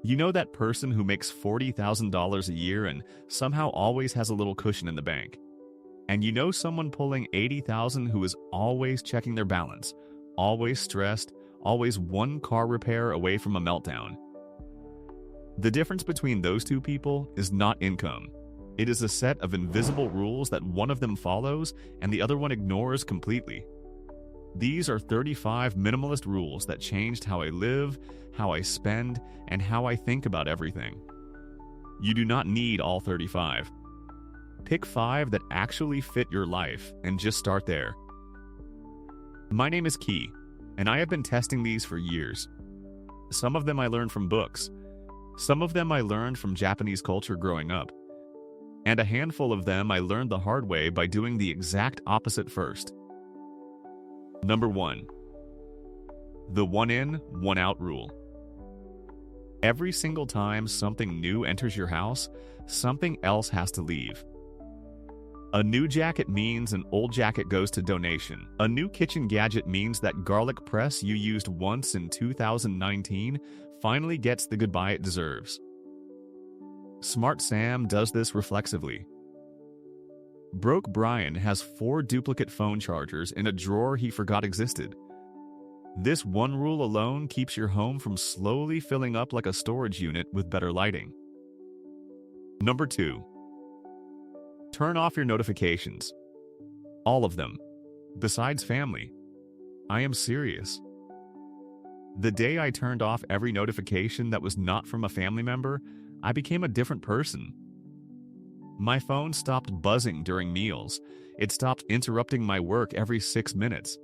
You know that person who makes $40,000 a year and somehow always has a little cushion in the bank. And you know someone pulling $80,000 who is always checking their balance, always stressed, always one car repair away from a meltdown. The difference between those two people is not income. It is a set of invisible rules that one of them follows and the other one ignores completely. These are 35 minimalist rules that changed how I live, how I spend, and how I think about everything. You do not need all 35. Pick 5 that actually fit your life and just start there. My name is Key, and I have been testing these for years. Some of them I learned from books. Some of them I learned from Japanese culture growing up. And a handful of them I learned the hard way by doing the exact opposite first. Number 1. The one in, one out rule. Every single time something new enters your house, something else has to leave. A new jacket means an old jacket goes to donation. A new kitchen gadget means that garlic press you used once in 2019 finally gets the goodbye it deserves. Smart Sam does this reflexively. Broke Brian has 4 duplicate phone chargers in a drawer he forgot existed. This one rule alone keeps your home from slowly filling up like a storage unit with better lighting. Number 2. Turn off your notifications. All of them. Besides family. I am serious. The day I turned off every notification that was not from a family member, I became a different person. My phone stopped buzzing during meals. It stopped interrupting my work every 6 minutes.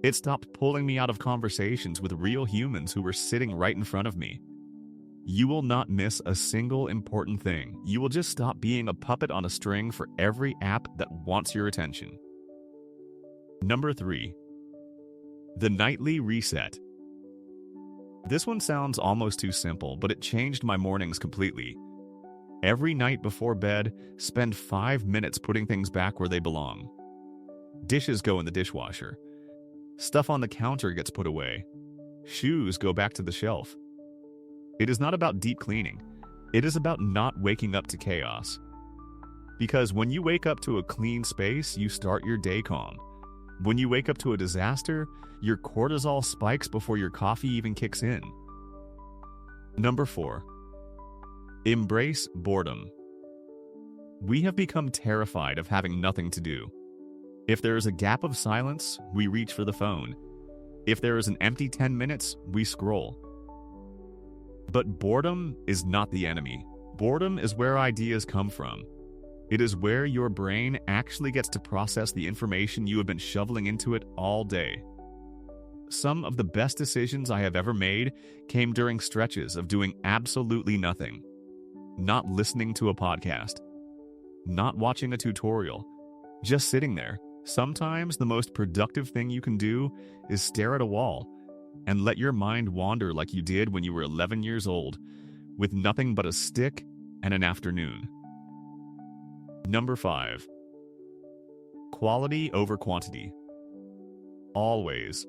It stopped pulling me out of conversations with real humans who were sitting right in front of me. You will not miss a single important thing. You will just stop being a puppet on a string for every app that wants your attention. Number 3. The nightly reset. This one sounds almost too simple, but it changed my mornings completely. Every night before bed, spend 5 minutes putting things back where they belong. Dishes go in the dishwasher. Stuff on the counter gets put away. Shoes go back to the shelf. It is not about deep cleaning. It is about not waking up to chaos. Because when you wake up to a clean space, you start your day calm. When you wake up to a disaster, your cortisol spikes before your coffee even kicks in. Number 4. Embrace boredom. We have become terrified of having nothing to do. If there is a gap of silence, we reach for the phone. If there is an empty 10 minutes, we scroll. But boredom is not the enemy. Boredom is where ideas come from. It is where your brain actually gets to process the information you have been shoveling into it all day. Some of the best decisions I have ever made came during stretches of doing absolutely nothing. Not listening to a podcast. Not watching a tutorial. Just sitting there. Sometimes the most productive thing you can do is stare at a wall and let your mind wander like you did when you were 11 years old, with nothing but a stick and an afternoon. Number 5. Quality over quantity. Always.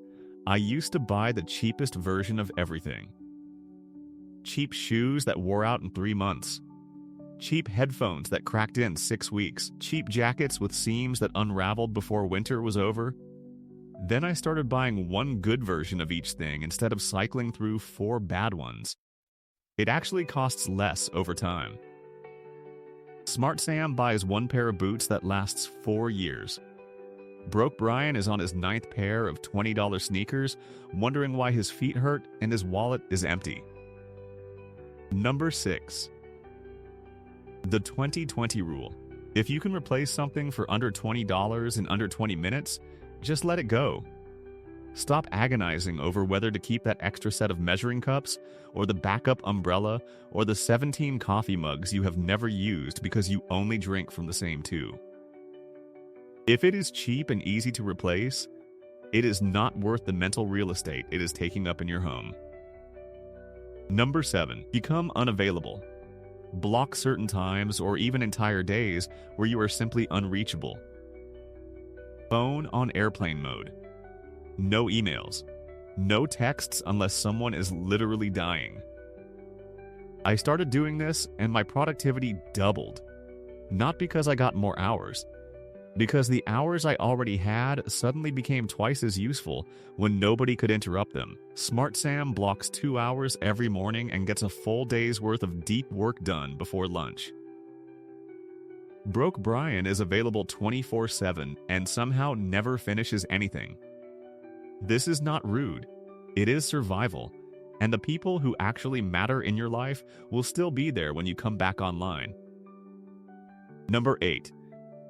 I used to buy the cheapest version of everything. Cheap shoes that wore out in 3 months. Cheap headphones that cracked in 6 weeks. Cheap jackets with seams that unraveled before winter was over. Then I started buying one good version of each thing instead of cycling through 4 bad ones. It actually costs less over time. Smart Sam buys 1 pair of boots that lasts 4 years. Broke Brian is on his 9th pair of $20 sneakers, wondering why his feet hurt and his wallet is empty. Number 6. The 20-20 rule. If you can replace something for under $20 in under 20 minutes, just let it go. Stop agonizing over whether to keep that extra set of measuring cups, or the backup umbrella, or the 17 coffee mugs you have never used because you only drink from the same 2. If it is cheap and easy to replace, it is not worth the mental real estate it is taking up in your home. Number 7. Become unavailable. Block certain times or even entire days where you are simply unreachable. Phone on airplane mode. No emails. No texts unless someone is literally dying. I started doing this and my productivity doubled. Not because I got more hours, because the hours I already had suddenly became twice as useful when nobody could interrupt them. Smart Sam blocks 2 hours every morning and gets a full day's worth of deep work done before lunch. Broke Brian is available 24/7 and somehow never finishes anything. This is not rude. It is survival. And the people who actually matter in your life will still be there when you come back online. Number 8.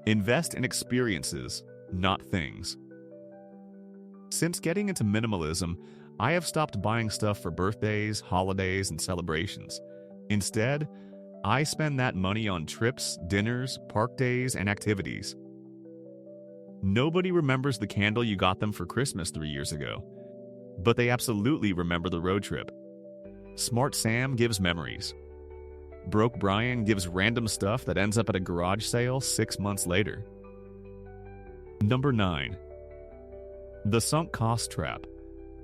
Invest in experiences, not things. Since getting into minimalism, I have stopped buying stuff for birthdays, holidays, and celebrations. Instead, I spend that money on trips, dinners, park days, and activities. Nobody remembers the candle you got them for Christmas 3 years ago, but they absolutely remember the road trip. Smart Sam gives memories. Broke Brian gives random stuff that ends up at a garage sale 6 months later. Number 9. The sunk cost trap.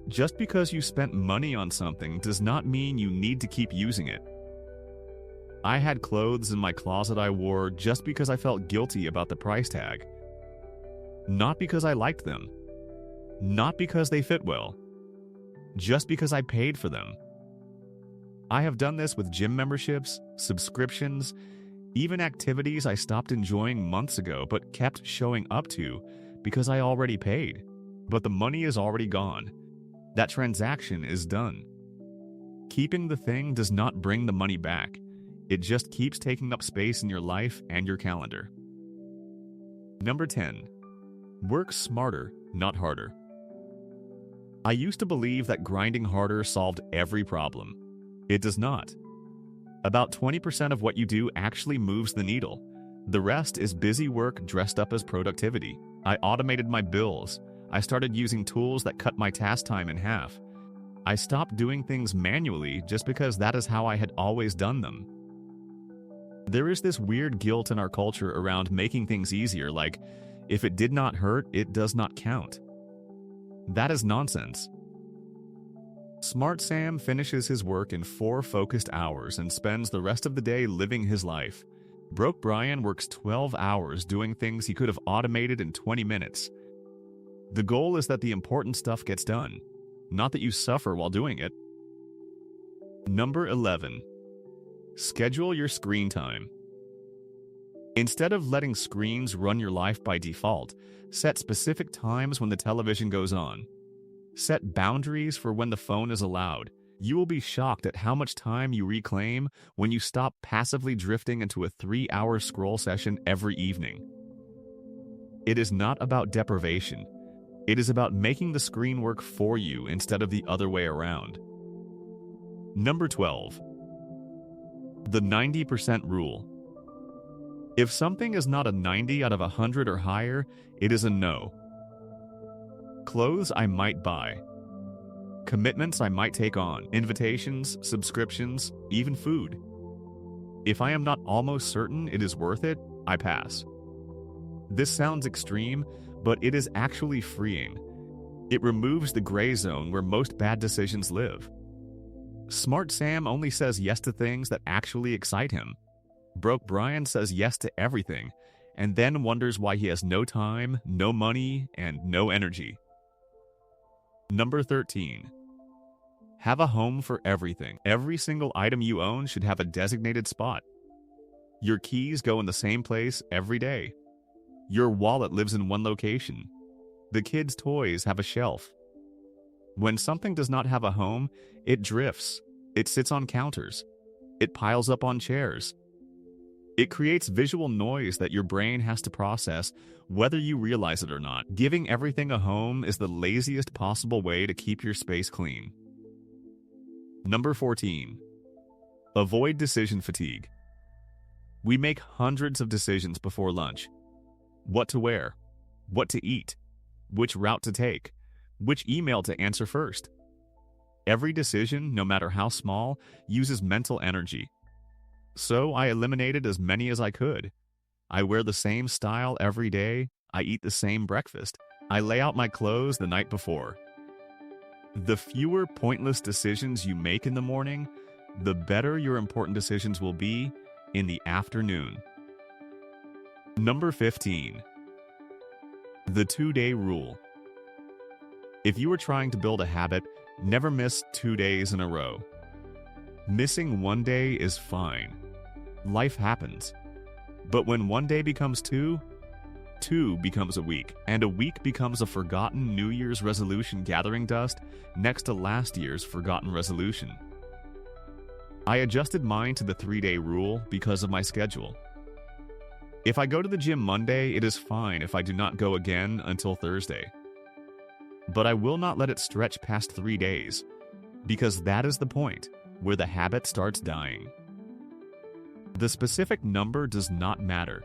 Just because you spent money on something does not mean you need to keep using it. I had clothes in my closet I wore just because I felt guilty about the price tag. Not because I liked them. Not because they fit well. Just because I paid for them. I have done this with gym memberships, subscriptions, even activities I stopped enjoying months ago but kept showing up to because I already paid. But the money is already gone. That transaction is done. Keeping the thing does not bring the money back. It just keeps taking up space in your life and your calendar. Number 10. Work smarter, not harder. I used to believe that grinding harder solved every problem. It does not. About 20% of what you do actually moves the needle. The rest is busy work dressed up as productivity. I automated my bills. I started using tools that cut my task time in half. I stopped doing things manually just because that is how I had always done them. There is this weird guilt in our culture around making things easier, like, if it did not hurt, it does not count. That is nonsense. Smart Sam finishes his work in 4 focused hours and spends the rest of the day living his life. Broke Brian works 12 hours doing things he could have automated in 20 minutes. The goal is that the important stuff gets done, not that you suffer while doing it. Number 11. Schedule your screen time. Instead of letting screens run your life by default, set specific times when the television goes on. Set boundaries for when the phone is allowed. You will be shocked at how much time you reclaim when you stop passively drifting into a 3-hour scroll session every evening. It is not about deprivation. It is about making the screen work for you instead of the other way around. Number 12. The 90% rule. If something is not a 90 out of 100 or higher, it is a no. Clothes I might buy. Commitments I might take on. Invitations, subscriptions, even food. If I am not almost certain it is worth it, I pass. This sounds extreme, but it is actually freeing. It removes the gray zone where most bad decisions live. Smart Sam only says yes to things that actually excite him. Broke Brian says yes to everything, and then wonders why he has no time, no money, and no energy. Number 13. Have a home for everything. Every single item you own should have a designated spot. Your keys go in the same place every day. Your wallet lives in one location. The kids' toys have a shelf. When something does not have a home, it drifts. It sits on counters. It piles up on chairs. It creates visual noise that your brain has to process, whether you realize it or not. Giving everything a home is the laziest possible way to keep your space clean. Number 14. Avoid decision fatigue. We make hundreds of decisions before lunch. What to wear, what to eat, which route to take, which email to answer first. Every decision, no matter how small, uses mental energy. So I eliminated as many as I could. I wear the same style every day. I eat the same breakfast. I lay out my clothes the night before. The fewer pointless decisions you make in the morning, the better your important decisions will be in the afternoon. Number 15. The 2-day rule. If you are trying to build a habit, never miss 2 days in a row. Missing 1 day is fine. Life happens. But when 1 day becomes 2, 2 becomes a week, and a week becomes a forgotten New Year's resolution gathering dust next to last year's forgotten resolution. I adjusted mine to the 3-day rule because of my schedule. If I go to the gym Monday, it is fine if I do not go again until Thursday. But I will not let it stretch past 3 days, because that is the point where the habit starts dying. The specific number does not matter.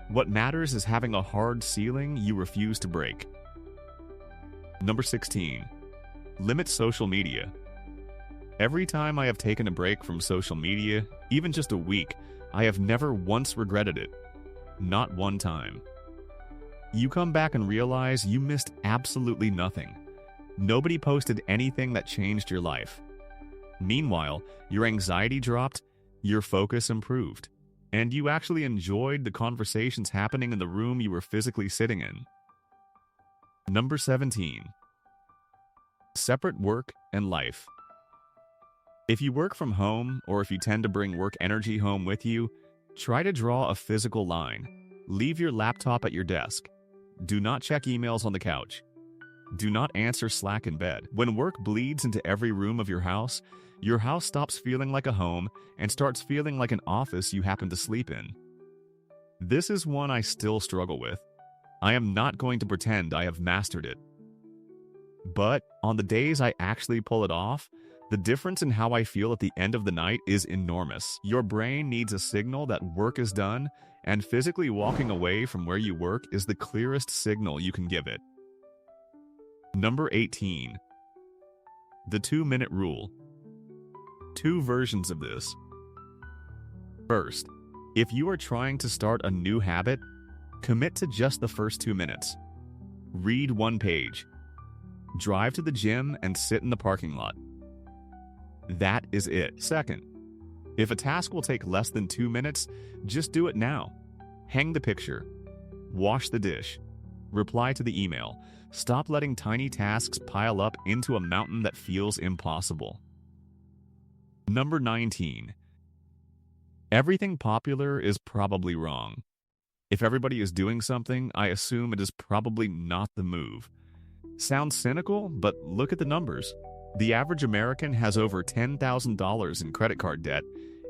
What matters is having a hard ceiling you refuse to break. Number 16. Limit social media. Every time I have taken a break from social media, even just a week, I have never once regretted it. Not one time. You come back and realize you missed absolutely nothing. Nobody posted anything that changed your life. Meanwhile, your anxiety dropped, your focus improved, and you actually enjoyed the conversations happening in the room you were physically sitting in. Number 17. Separate work and life. If you work from home, or if you tend to bring work energy home with you, try to draw a physical line. Leave your laptop at your desk. Do not check emails on the couch. Do not answer Slack in bed. When work bleeds into every room of your house stops feeling like a home and starts feeling like an office you happen to sleep in. This is one I still struggle with. I am not going to pretend I have mastered it. But on the days I actually pull it off, the difference in how I feel at the end of the night is enormous. Your brain needs a signal that work is done, and physically walking away from where you work is the clearest signal you can give it. Number 18. The 2-minute rule. 2 versions of this. First, if you are trying to start a new habit, commit to just the first 2 minutes. Read 1 page. Drive to the gym and sit in the parking lot. That is it. Second, if a task will take less than 2 minutes, just do it now. Hang the picture. Wash the dish. Reply to the email. Stop letting tiny tasks pile up into a mountain that feels impossible. Number 19. Everything popular is probably wrong. If everybody is doing something, I assume it is probably not the move. Sounds cynical, but look at the numbers. The average American has over $10,000 in credit card debt,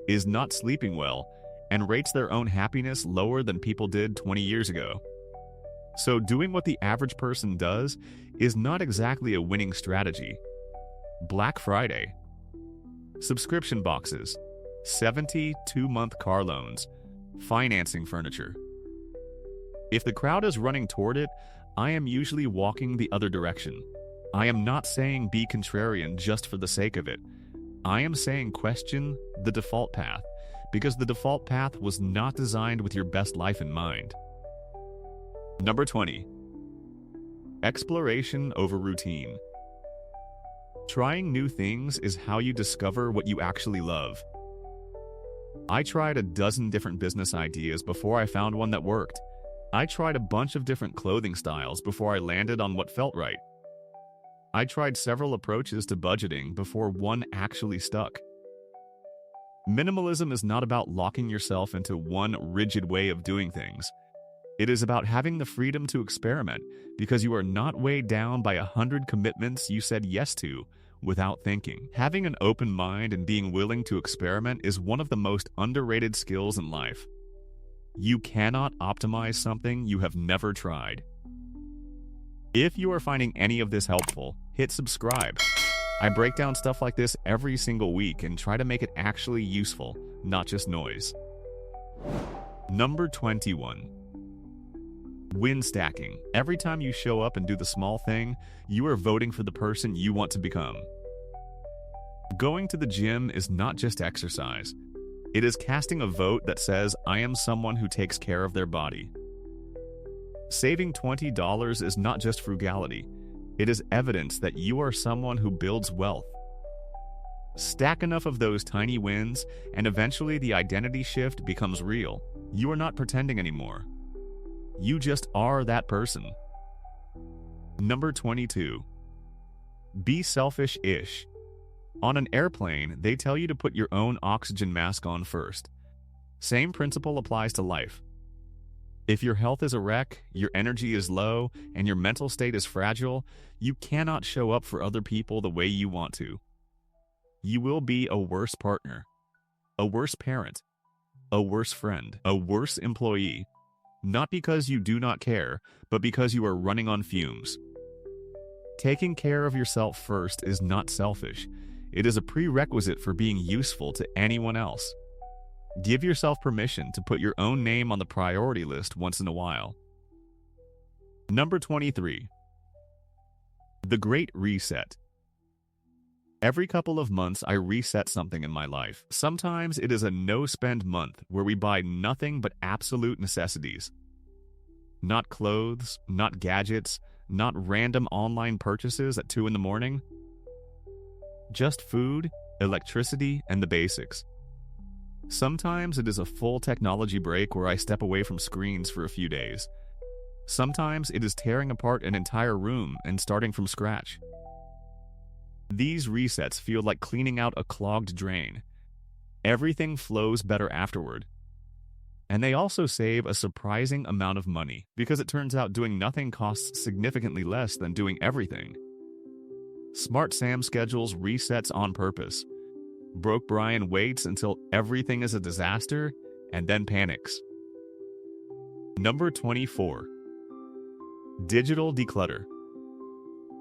is not sleeping well, and rates their own happiness lower than people did 20 years ago. So doing what the average person does is not exactly a winning strategy. Black Friday. Subscription boxes. 72-month car loans. Financing furniture. If the crowd is running toward it, I am usually walking the other direction. I am not saying be contrarian just for the sake of it. I am saying question the default path, because the default path was not designed with your best life in mind. Number 20. Exploration over routine. Trying new things is how you discover what you actually love. I tried a dozen different business ideas before I found one that worked. I tried a bunch of different clothing styles before I landed on what felt right. I tried several approaches to budgeting before one actually stuck. Minimalism is not about locking yourself into one rigid way of doing things. It is about having the freedom to experiment because you are not weighed down by 100 commitments you said yes to without thinking. Having an open mind and being willing to experiment is one of the most underrated skills in life. You cannot optimize something you have never tried. If you are finding any of this helpful, hit subscribe. I break down stuff like this every single week and try to make it actually useful, not just noise. Number 21. Win stacking. Every time you show up and do the small thing, you are voting for the person you want to become. Going to the gym is not just exercise. It is casting a vote that says, I am someone who takes care of their body. Saving $20 is not just frugality. It is evidence that you are someone who builds wealth. Stack enough of those tiny wins, and eventually the identity shift becomes real. You are not pretending anymore. You just are that person. Number 22. Be selfish-ish. On an airplane, they tell you to put your own oxygen mask on first. Same principle applies to life. If your health is a wreck, your energy is low, and your mental state is fragile, you cannot show up for other people the way you want to. You will be a worse partner, a worse parent, a worse friend, a worse employee, not because you do not care, but because you are running on fumes. Taking care of yourself first is not selfish. It is a prerequisite for being useful to anyone else. Give yourself permission to put your own name on the priority list once in a while. Number 23. The Great Reset. Every couple of months, I reset something in my life. Sometimes it is a no-spend month where we buy nothing but absolute necessities. Not clothes, not gadgets, not random online purchases at 2 in the morning. Just food, electricity, and the basics. Sometimes it is a full technology break where I step away from screens for a few days. Sometimes it is tearing apart an entire room and starting from scratch. These resets feel like cleaning out a clogged drain. Everything flows better afterward. And they also save a surprising amount of money because it turns out doing nothing costs significantly less than doing everything. Smart Sam schedules resets on purpose. Broke Brian waits until everything is a disaster and then panics. Number 24. Digital declutter.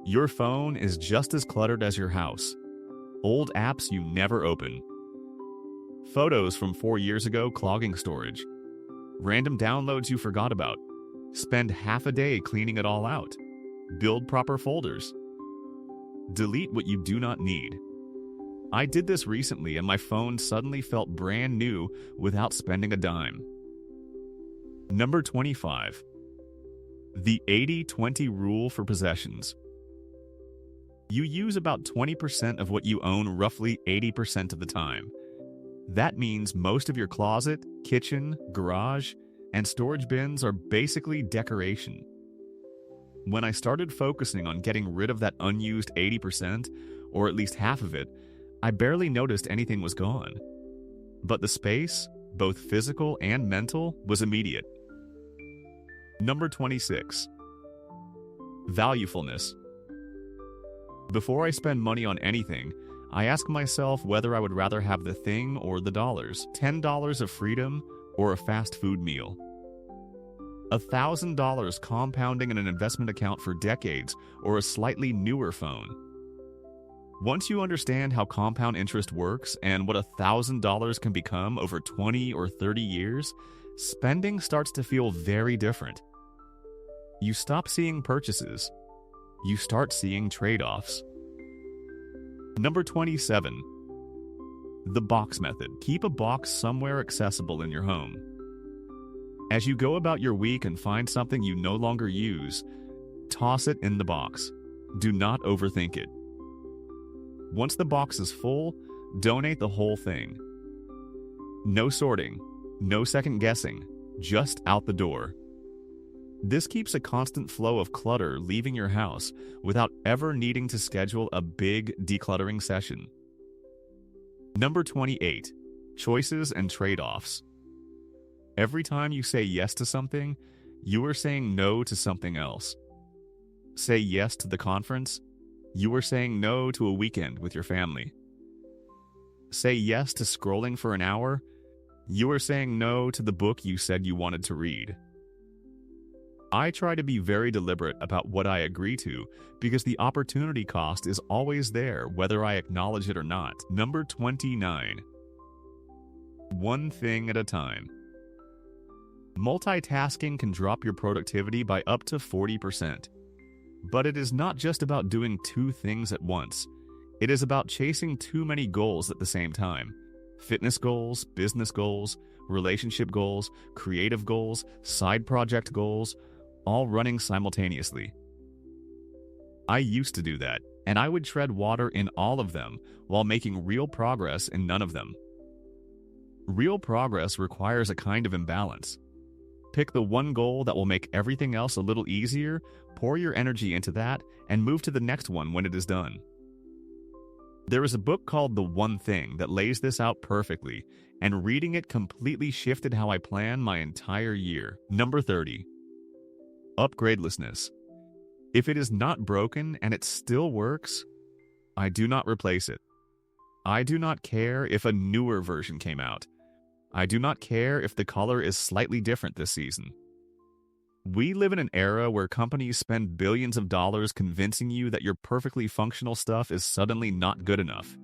Your phone is just as cluttered as your house. Old apps you never open. Photos from 4 years ago clogging storage. Random downloads you forgot about. Spend half a day cleaning it all out. Build proper folders. Delete what you do not need. I did this recently and my phone suddenly felt brand new without spending a dime. Number 25. The 80-20 rule for possessions. You use about 20% of what you own roughly 80% of the time. That means most of your closet, kitchen, garage, and storage bins are basically decoration. When I started focusing on getting rid of that unused 80%, or at least half of it, I barely noticed anything was gone. But the space, both physical and mental, was immediate. Number 26. Valuefulness. Before I spend money on anything, I ask myself whether I would rather have the thing or the dollars. $10 of freedom or a fast food meal. $1,000 compounding in an investment account for decades or a slightly newer phone. Once you understand how compound interest works and what $1,000 can become over 20 or 30 years, spending starts to feel very different. You stop seeing purchases. You start seeing trade-offs. Number 27. The box method. Keep a box somewhere accessible in your home. As you go about your week and find something you no longer use, toss it in the box. Do not overthink it. Once the box is full, donate the whole thing. No sorting, no second guessing, just out the door. This keeps a constant flow of clutter leaving your house without ever needing to schedule a big decluttering session. Number 28. Choices and trade-offs. Every time you say yes to something, you are saying no to something else. Say yes to the conference, you are saying no to a weekend with your family. Say yes to scrolling for an hour, you are saying no to the book you said you wanted to read. I try to be very deliberate about what I agree to because the opportunity cost is always there whether I acknowledge it or not. Number 29. One thing at a time. Multitasking can drop your productivity by up to 40%. But it is not just about doing 2 things at once. It is about chasing too many goals at the same time. Fitness goals, business goals, relationship goals, creative goals, side project goals, all running simultaneously. I used to do that. and I would tread water in all of them while making real progress in none of them. Real progress requires a kind of imbalance. Pick the one goal that will make everything else a little easier, pour your energy into that, and move to the next one when it is done. There is a book called The One Thing that lays this out perfectly, and reading it completely shifted how I plan my entire year. Number 30. Upgradelessness. If it is not broken and it still works, I do not replace it. I do not care if a newer version came out. I do not care if the color is slightly different this season. We live in an era where companies spend billions of dollars convincing you that your perfectly functional stuff is suddenly not good enough.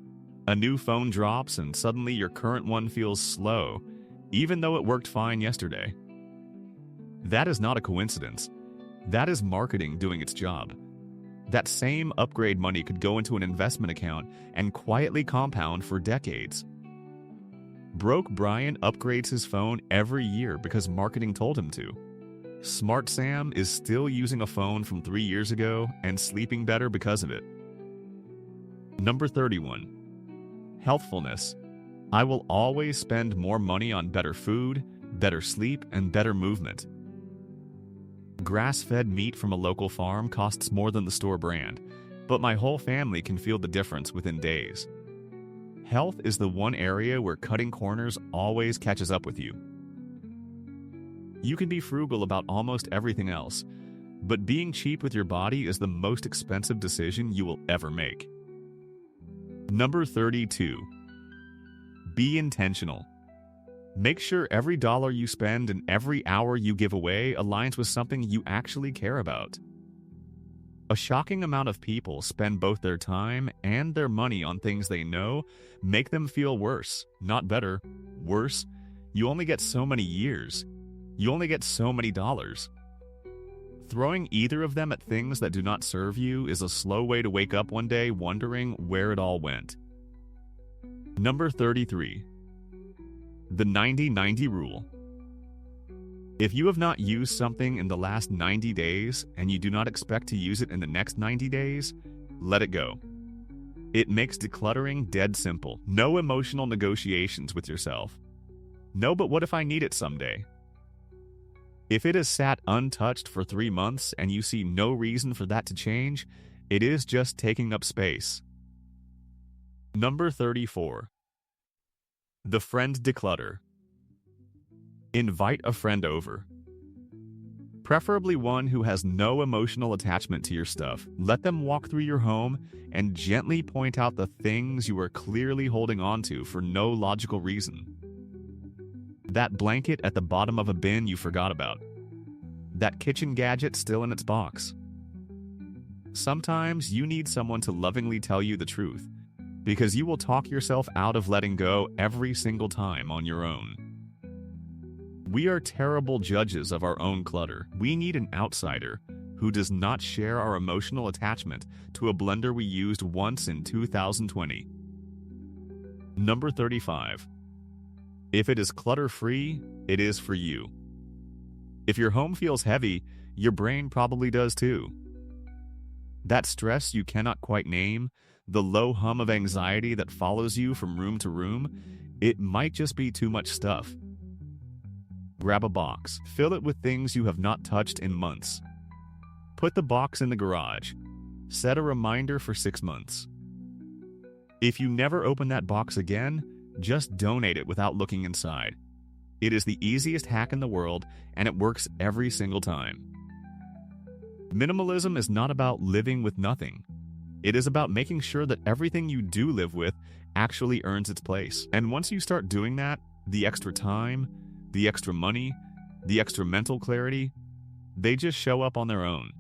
A new phone drops and suddenly your current one feels slow, even though it worked fine yesterday. That is not a coincidence. That is marketing doing its job. That same upgrade money could go into an investment account and quietly compound for decades. Broke Brian upgrades his phone every year because marketing told him to. Smart Sam is still using a phone from 3 years ago and sleeping better because of it. Number 31. Healthfulness. I will always spend more money on better food, better sleep, and better movement. Grass-fed meat from a local farm costs more than the store brand, but my whole family can feel the difference within days. Health is the one area where cutting corners always catches up with you. You can be frugal about almost everything else, but being cheap with your body is the most expensive decision you will ever make. Number 32. Be intentional. Make sure every dollar you spend and every hour you give away aligns with something you actually care about. A shocking amount of people spend both their time and their money on things they know make them feel worse, not better, worse. You only get so many years. You only get so many dollars. Throwing either of them at things that do not serve you is a slow way to wake up one day wondering where it all went. Number 33. The 90-90 rule. If you have not used something in the last 90 days and you do not expect to use it in the next 90 days, let it go. It makes decluttering dead simple. No emotional negotiations with yourself. No, but what if I need it someday? If it has sat untouched for 3 months and you see no reason for that to change, it is just taking up space. Number 34. The friend declutter. Invite a friend over. Preferably one who has no emotional attachment to your stuff. Let them walk through your home and gently point out the things you are clearly holding on to for no logical reason. That blanket at the bottom of a bin you forgot about. That kitchen gadget still in its box. Sometimes you need someone to lovingly tell you the truth, because you will talk yourself out of letting go every single time on your own. We are terrible judges of our own clutter. We need an outsider who does not share our emotional attachment to a blender we used once in 2020. Number 35. If it is clutter-free, it is for you. If your home feels heavy, your brain probably does too. That stress you cannot quite name, the low hum of anxiety that follows you from room to room, it might just be too much stuff. Grab a box. Fill it with things you have not touched in months. Put the box in the garage. Set a reminder for 6 months. If you never open that box again, just donate it without looking inside. It is the easiest hack in the world, and it works every single time. Minimalism is not about living with nothing. It is about making sure that everything you do live with actually earns its place. And once you start doing that, the extra time, the extra money, the extra mental clarity, they just show up on their own.